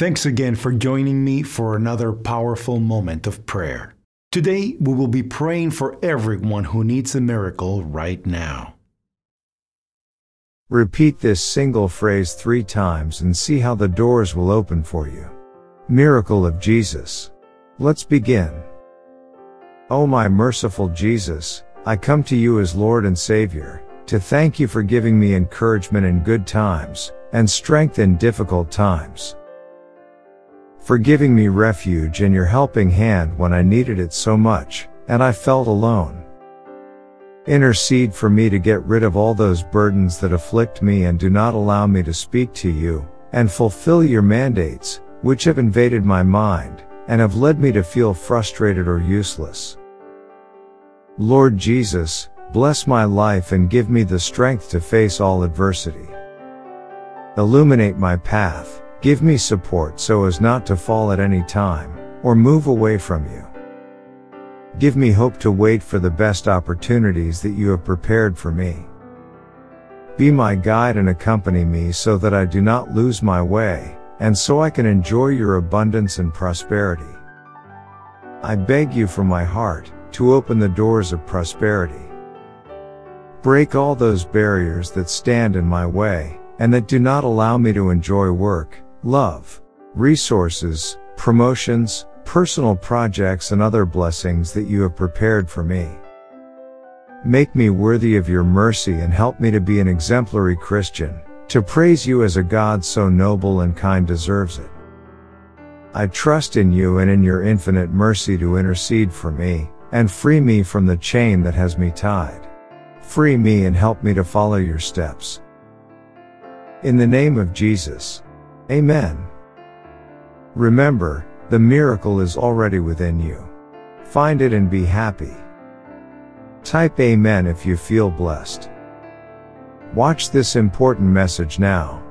Thanks again for joining me for another powerful moment of prayer. Today, we will be praying for everyone who needs a miracle right now. Repeat this single phrase 3 times and see how the doors will open for you. Miracle of Jesus. Let's begin. Oh my merciful Jesus, I come to you as Lord and Savior, to thank you for giving me encouragement in good times, and strength in difficult times. For giving me refuge and your helping hand when I needed it so much, and I felt alone. Intercede for me to get rid of all those burdens that afflict me and do not allow me to speak to you, and fulfill your mandates, which have invaded my mind, and have led me to feel frustrated or useless. Lord Jesus, bless my life and give me the strength to face all adversity. Illuminate my path, give me support so as not to fall at any time, or move away from you. Give me hope to wait for the best opportunities that you have prepared for me. Be my guide and accompany me so that I do not lose my way, and so I can enjoy your abundance and prosperity. I beg you from my heart, to open the doors of prosperity. Break all those barriers that stand in my way, and that do not allow me to enjoy work, love, resources, promotions, personal projects and other blessings that you have prepared for me. Make me worthy of your mercy and help me to be an exemplary Christian, to praise you as a God so noble and kind deserves it. I trust in you and in your infinite mercy to intercede for me, and free me from the chain that has me tied. Free me and help me to follow your steps. In the name of Jesus. Amen. Remember, the miracle is already within you. Find it and be happy. Type Amen if you feel blessed. Watch this important message now.